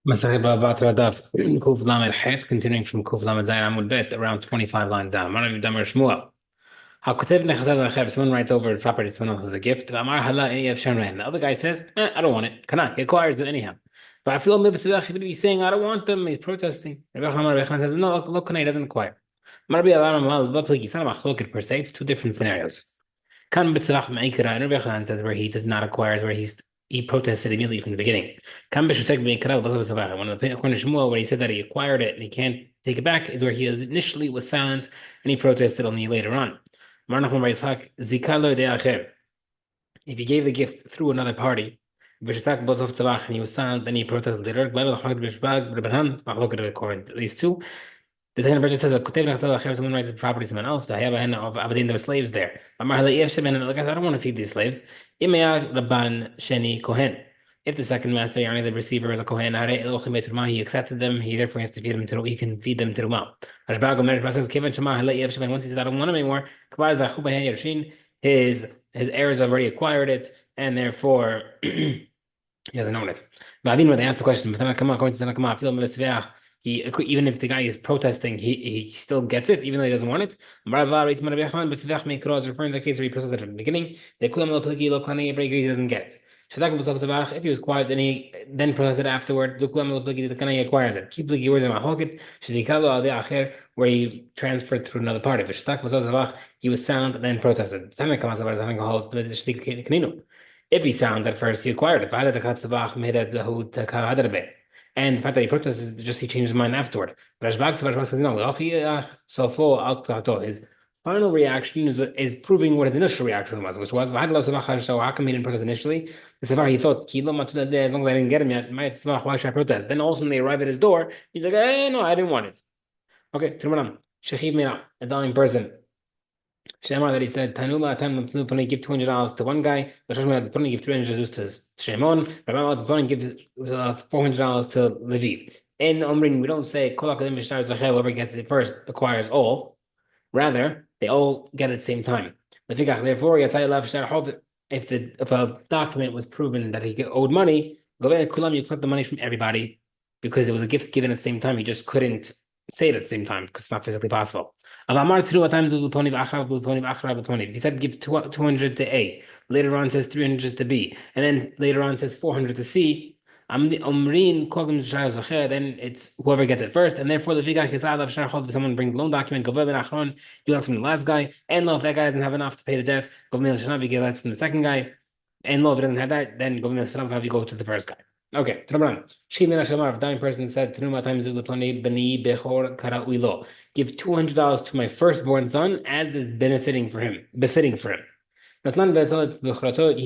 Masahib Batra Daf, Kuf Lamed Het, continuing from Kuf Lamed Zayin Amud Bet, around 25 lines down. Marav Damar Shmuel. HaKotev Nechazav Achev, someone writes over a property someone else as a gift. Amar Hala Eyev Shanran. The other guy says, I don't want it. Kana, he acquires them anyhow. But I feel maybe he's saying, I don't want them, he's protesting. Rabbi Hamar says, no, look, Kana, he doesn't acquire. Marbi Avam Amal, Vaplik, it's not a machlokit per se, it's two different scenarios. Kan B'tzavach Me'ikra, and Rabbi Hanan says where he does not acquire, is where he protested immediately from the beginning. Kan B'shutek Me'ikra, one of the according to Shmuel, where he said that he acquired it and he can't take it back, is where he initially was silent and he protested only later on. Mar Nachman Bar Yitzchak, Zikalo de Acher. If he gave the gift through another party, B'shutak B'zov Tzavach, and he was silent, then he protested later. According to these two. The second version says that someone writes the property to someone else, but there were slaves there. I don't want to feed these slaves. Rabban Sheni Kohen. If the second master, Yani the receiver, is a Kohen, he accepted them, he therefore has to feed them to he can feed them to Ruma. Once he says, I don't want them anymore, his heirs have already acquired it, and therefore he doesn't own it. But I mean, when they asked the question, according to Tanakama, he even if the guy is protesting, he still gets it, even though he doesn't want it. Is referring to the case where he protested from the beginning. Everybody agrees he doesn't get it. If he was quiet, then he then protested afterward. He acquires it. Keep where he transferred through another party. He was silent and then protested. If he sound at first, he acquired it. And the fact that he protests is just he changed his mind afterward. But Rashbag says no. So for his final reaction is proving what his initial reaction was, which was so how come he didn't protest initially? The Savar he thought as long as I didn't get him yet, why should I protest? Then all of a sudden they arrive at his door. He's like, no, I didn't want it. Okay, Trumanam. Shechiv Mira, a dying person. Shemar that he said, Tanuma, Tanuma, give $200 to one guy. The Puni give $300 to Shemon. Rabbi the Puni give $400 to Levi. In Omrin, we don't say whoever gets it first acquires all. Rather, they all get it at the same time. Therefore, if a document was proven that he owed money, go ahead and you collect the money from everybody because it was a gift given at the same time. He just couldn't say it at the same time because it's not physically possible. If he said give 200 to A, later on says 300 to B, and then later on says 400 to C, then it's whoever gets it first, and therefore if someone brings loan document, you get from the last guy, and if that guy doesn't have enough to pay the debt, you get that from the second guy, and if he doesn't have that, then you go to the first guy. Okay, Trabran. Shimon Hashamar, if dying person said, Tanuma times Bani Bechor Karauilo. Give $200 to my firstborn son as is benefiting for him, befitting for him. He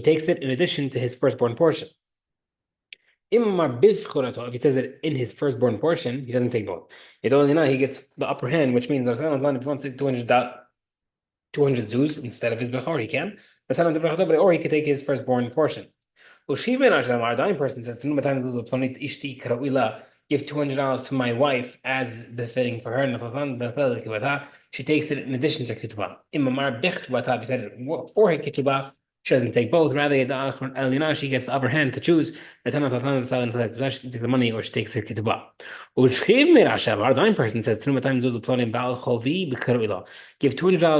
takes it in addition to his firstborn portion. If he says it in his firstborn portion, he doesn't take both. He gets the upper hand, which means if he wants to take 200 zuz instead of his bechor, he can. Or he could take his firstborn portion. Our dying person says, give $200 to my wife as befitting for her. She takes it in addition to ketubah. He said for her ketubah, she doesn't take both. Rather, she gets the upper hand to choose. She takes the money or she takes her ketubah. Our dying person says, give $200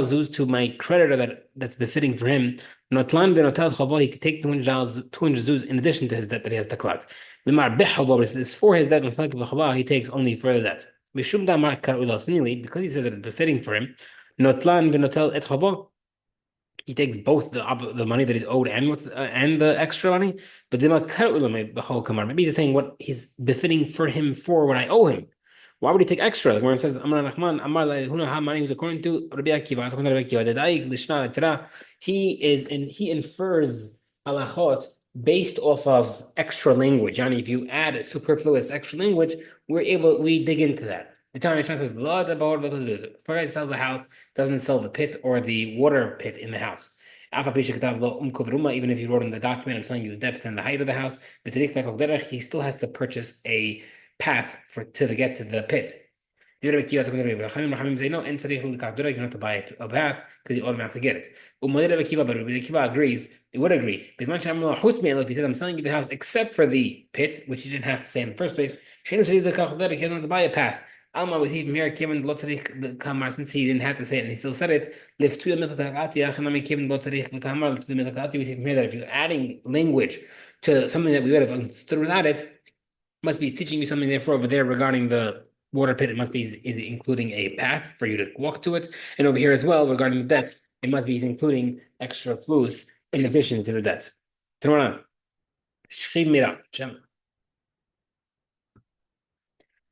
zuz to my creditor that's befitting for him. Notlan benotel chavo, he could take $200, 200 zuz in addition to his debt that he has to collect. Bimar bechavo, but it's for his debt, he takes only further debt. Mishum damar karula, similarly, because he says that it's befitting for him, notlan benotel et chavo, he takes both the money that he's owed and the extra money. But maybe he's saying what he's befitting for him for what I owe him. Why would he take extra? Like where it says Amar Nachman, Amar Huna who's according to Rabbi Akiva, he infers halachot based off of extra language. Yani, if you add superfluous extra language, we dig into that. The Tanya says, "For sell the house, doesn't sell the pit or the water pit in the house." Even if you wrote in the document, I'm telling you the depth and the height of the house, he still has to purchase a path to get to the pit. Say no, and you don't have to buy a bath because you automatically get it. But Rabbi Akiva agrees, it would agree. If he said, I'm selling you the house except for the pit, which he didn't have to say in the first place, he doesn't have to buy a path. Alma was even here, Kevin Lotarich the Kamar, since he didn't have to say it and he still said it. Live to the Mitakati, Achanami Kevin Lotarich the Kamar, to the Mitakati, we see from here that if you're adding language to something that we would have understood without it, must be teaching you something therefore over there regarding the water pit. It must be is including a path for you to walk to it. And over here as well, regarding the debt, it must be including extra flus in addition to the debt.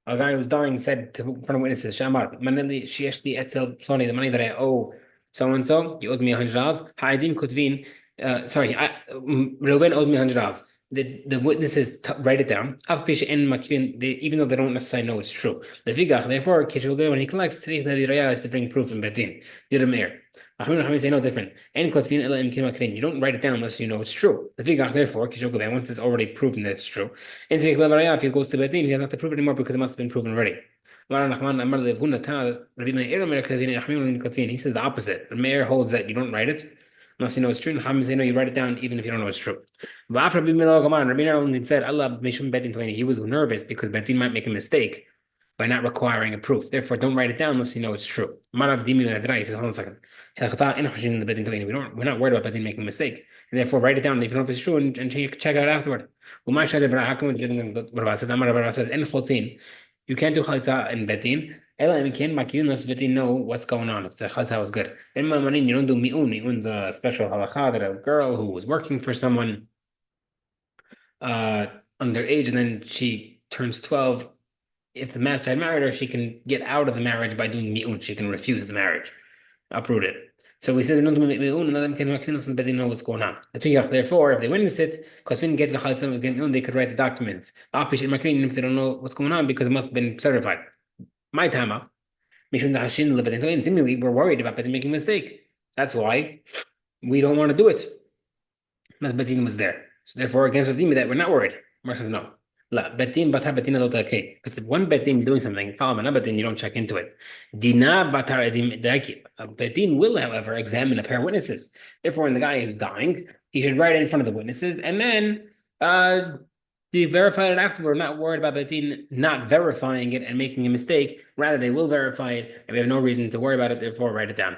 A guy who's dying said to in front of witnesses, Shamar, Manili Shieshli Etzel Ploni, the money that I owe so and so, you owed me $100. Ha'edim Kutvin, Reuven owed me $100. The witnesses write it down. Even though they don't necessarily know it's true. Therefore, when he collects, is to bring proof in Bedin. Achim say no different. You don't write it down unless you know it's true. Therefore, once it's already proven that it's true, if he goes to Bedin, he has not to prove it anymore because it must have been proven already. He says the opposite. The mayor holds that you don't write it unless you know it's true. And say no, you write it down even if you don't know it's true. Rabbi said, he was nervous because Betin might make a mistake by not requiring a proof. Therefore, don't write it down unless you know it's true. He says, hold on a second. We're not worried about Betin making a mistake. And therefore, write it down if you know if it's true and check it out afterward. Says, you can't do chalitza in Betin. Unless Betin know what's going on. If the chalitza was good. In Mamanin, you don't do mi'un. Mi'un's a special halacha that a girl who was working for someone underage and then she turns 12. If the master had married her, she can get out of the marriage by doing mi'un. She can refuse the marriage, uproot it. So we said we don't do mi'un, and then can but they know what's going on. Therefore, if they witness it, because we didn't get the mi'un, they could write the documents. If they don't know what's going on because it must have been certified. My tama, seemingly we're worried about Bedin making a mistake. That's why we don't want to do it. Unless Bedin was there. So therefore, against Bedin that we're not worried. Mar says no. La betin bata betina lo takei. If one betin doing something, follow another betin, you don't check into it. Dina batar edim daki. A betin will, however, examine a pair of witnesses. Therefore, when the guy who's dying, he should write it in front of the witnesses, and then they verify it after. We're not worried about betin not verifying it and making a mistake. Rather, they will verify it, and we have no reason to worry about it. Therefore, write it down.